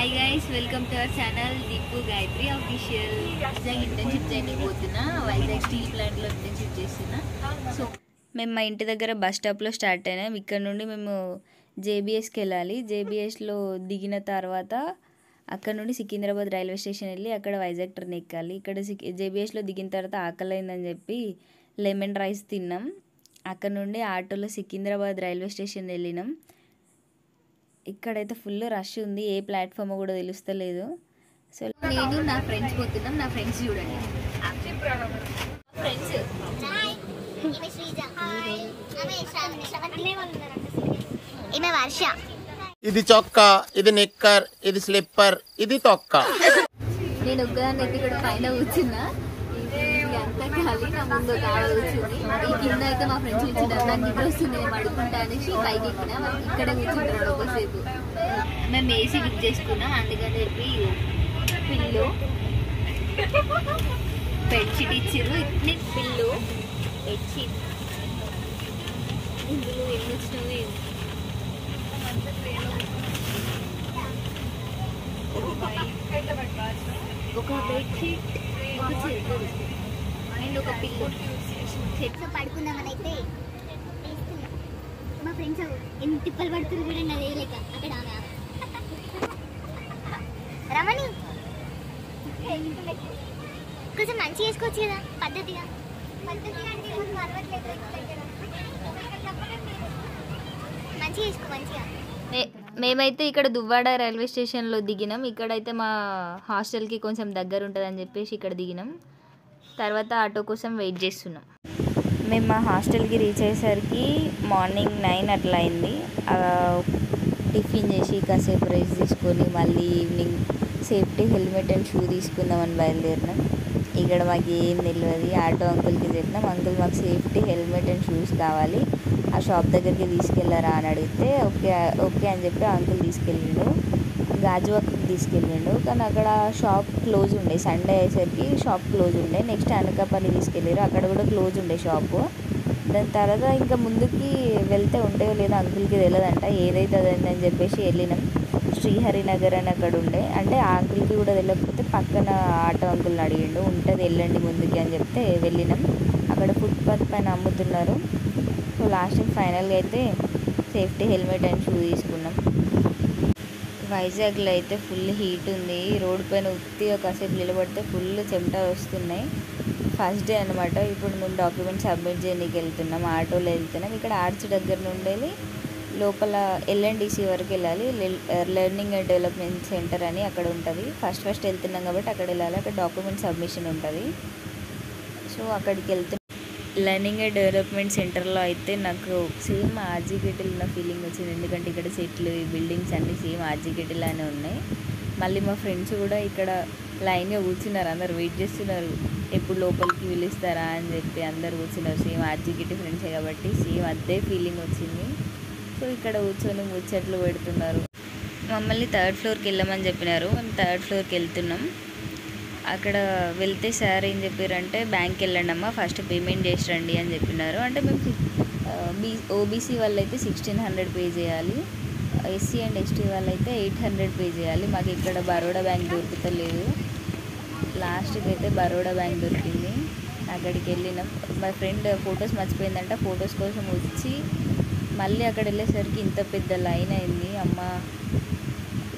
Hi guys, welcome to our channel Deepu Gayatri official. Vizag internship చేయడానికి పోతున్నా. Vizag steel ప్లాంట్లో ఇంటర్న్షిప్ చేస్తున్నా. సో మేము మా ఇంటి దగ్గర బస్ స్టాప్లో స్టార్ట్ అయినాం. ఇక్కడ నుండి మేము జేబీఎస్కి వెళ్ళాలి. జేబీఎస్లో దిగిన తర్వాత అక్కడ నుండి సికింద్రాబాద్ రైల్వే స్టేషన్ వెళ్ళి అక్కడ వైజాగ్ ట్రైన్ ఎక్కాలి. ఇక్కడ జేబీఎస్లో దిగిన తర్వాత ఆకలి అయిందని చెప్పి లెమన్ రైస్ తిన్నాం. అక్కడ నుండి ఆటోలో సికింద్రాబాద్ రైల్వే స్టేషన్ వెళ్ళినాం. ఇక్కడైతే ఫుల్ రష్ ఉంది, ఏ ప్లాట్ఫామ్ కూడా తెలుస్తలేదు. సో నేను నా ఫ్రెండ్స్ పోతున్నాం. నా ఫ్రెండ్స్ చూడండి, ఫ్రెండ్స్. ఈమె వర్ష. ఇది చొక్కా, ఇది నిక్కర్, ఇది స్లిప్పర్, ఇది తొక్క. నేను ఒక్కదాన్ని ఇక్కడ పైన కూర్చున్నా. అంతా ఖాళీ, నా ముందు కావాలి కూర్చుంది. ఈ కింద అయితే మా ఫ్రెండ్స్ కూర్చున్నారు. నాకు నిద్ర వస్తుంది, నేను అడుగుంటా అనేసి పైకి ఎక్కినా. ఇక్కడ కూర్చుంటారు ఒకసేపు. మేము ఏసీ బుక్ చేసుకున్నాం, అందుకని చెప్పి పిల్లు బెడ్షీట్ ఇచ్చిర్రు. ఇట్ని పిల్లు బెడ్షీట్. ఇందులో ఎన్ని వచ్చినవి? ఒక బెడ్షీట్, ఒక చెరుకు అండ్ ఒక పిల్లు. చెట్లు పడుకుందామని అయితే మా ఫ్రెండ్స్ ఎన్ని తిప్పలు పడుతున్నారు చూడండి. అది లేక అక్కడ ఆమె రమణి కొంచెం మంచిగా వేసుకోవచ్చు కదా, పద్ధతిగా. మంచిగా వేసుకో, మంచిగా. మేమైతే ఇక్కడ దువ్వాడ రైల్వే స్టేషన్లో దిగినాం. ఇక్కడైతే మా హాస్టల్కి కొంచెం దగ్గర ఉంటుందని చెప్పేసి ఇక్కడ దిగినాం. తర్వాత ఆటో కోసం వెయిట్ చేస్తున్నాం. మేము మా హాస్టల్కి రీచ్ అయ్యేసరికి మార్నింగ్ 9 అట్లా అయింది. టిఫిన్ చేసి కాసేపు రెస్ట్ తీసుకొని మళ్ళీ evening safety helmet and shoe తీసుకుందామని బయలుదేరినాం. ఇక్కడ మాకు ఏం తెలియదు. ఆటో అంకుల్కి చెప్పినాం, అంకుల్ మాకు సేఫ్టీ హెల్మెట్ అండ్ షూస్ కావాలి, ఆ షాప్ దగ్గరికి తీసుకెళ్ళారా అని అడిగితే ఓకే అని చెప్పి అంకుల్ తీసుకెళ్ళిండు. గాజువాకకి తీసుకెళ్ళిండు, కానీ అక్కడ షాప్ క్లోజ్ ఉండే. సండే అయ్యేసరికి షాప్ క్లోజ్ ఉండే. నెక్స్ట్ అనకాపల్లి తీసుకెళ్ళారు, అక్కడ కూడా క్లోజ్ ఉండే షాపు. దాని తర్వాత ఇంకా ముందుకి వెళ్తే ఉండేవో లేదో అంకుల్కి తెలియదంట. ఏదైతే అదని చెప్పేసి వెళ్ళినాం. శ్రీహరినగర్ అని అక్కడ ఉండే. అంటే ఆ అంకుల్కి కూడా తెలియకపోతే పక్కన ఆటో అంకుల్ని అడిగిండు, ఉంటుంది వెళ్ళండి ముందుకి అని చెప్తే వెళ్ళినాం. అక్కడ ఫుట్పాత్ పైన అమ్ముతున్నారు. సో లాస్ట్ ఫైనల్గా అయితే సేఫ్టీ హెల్మెట్ అండ్ షూ తీసుకున్నాం. వైజాగ్లో అయితే ఫుల్ హీట్ ఉంది. రోడ్ పైన ఉత్తిగా కాసేపు నిలబడితే ఫుల్ చెమటలు వస్తున్నాయి. ఫస్ట్ డే అనమాట. ఇప్పుడు మేము డాక్యుమెంట్ సబ్మిట్ చేయడానికి వెళ్తున్నాం. ఆటోలో వెళ్తున్నాం. ఇక్కడ ఆర్చ్ దగ్గర నుండి లోపల ఎల్ఎన్డిసి వరకు వెళ్ళాలి. లెర్నింగ్ అండ్ డెవలప్మెంట్ సెంటర్ అని అక్కడ ఉంటుంది. ఫస్ట్ వెళ్తున్నాం కాబట్టి అక్కడ వెళ్ళాలి. అక్కడ డాక్యుమెంట్ సబ్మిషన్ ఉంటుంది. సో అక్కడికి వెళ్తున్నాం. లెర్నింగ్ అండ్ డెవలప్మెంట్ సెంటర్లో అయితే నాకు సేమ్ ఆర్జీకేటీలో ఉన్న ఫీలింగ్ వచ్చింది. ఎందుకంటే ఇక్కడ చెట్లు, ఈ బిల్డింగ్స్ అన్నీ సేమ్ ఆర్జీకేటీలానే ఉన్నాయి. మళ్ళీ మా ఫ్రెండ్స్ కూడా ఇక్కడ లైన్గా కూర్చున్నారు. అందరు వెయిట్ చేస్తున్నారు, ఎప్పుడు లోపలికి పిలుస్తారా అని చెప్పి అందరు కూర్చున్నారు. సేమ్ ఆర్జీకేటీ ఫ్రెండ్సే కాబట్టి సేమ్ అదే ఫీలింగ్ వచ్చింది. సో ఇక్కడ కూర్చొని ముచ్చట్లు పెడుతున్నారు. మమ్మల్ని 3rd ఫ్లోర్కి వెళ్ళమని చెప్పినారు. మేము 3rd ఫ్లోర్కి వెళ్తున్నాం. అక్కడ వెళ్తే సార్ ఏం చెప్పారంటే బ్యాంక్కి వెళ్ళండి అమ్మ, ఫస్ట్ పేమెంట్ చేసి రండి అని చెప్పినారు. అంటే మేము ఓబీసీ వాళ్ళైతే 1600 పే చేయాలి, ఎస్సీ అండ్ ఎస్టీ వాళ్ళైతే 800 పే చేయాలి. మాకు ఇక్కడ బరోడా బ్యాంక్ దొరుకుతలేదు. లాస్ట్కి అయితే బరోడా బ్యాంక్ దొరికింది. అక్కడికి వెళ్ళినాం. మా ఫ్రెండ్ ఫొటోస్ మర్చిపోయిందంట. ఫొటోస్ కోసం వచ్చి మళ్ళీ అక్కడ వెళ్ళేసరికి ఇంత పెద్ద లైన్ అయింది. అమ్మ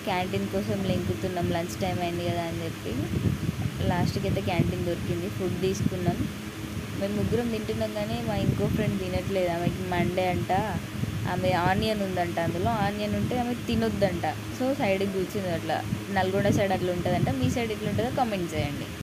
క్యాంటీన్ కోసం లెంకుతున్నాం, లంచ్ టైం అయింది కదా అని చెప్పి. లాస్ట్కి అయితే క్యాంటీన్ దొరికింది. ఫుడ్ తీసుకున్నాం. మేము ముగ్గురం తింటున్నాం, కానీ మా ఇంకో ఫ్రెండ్ తినట్లేదు. ఆమెకి మండే అంట. ఆమె ఆనియన్ ఉందంట, అందులో ఆనియన్ ఉంటే ఆమె తినొద్దంట. సో సైడ్కి కూర్చుంది. అట్లా నల్గొండ సైడ్ అట్లా ఉంటుందంట. మీ సైడ్ ఎట్లా ఉంటుందో కామెంట్ చేయండి.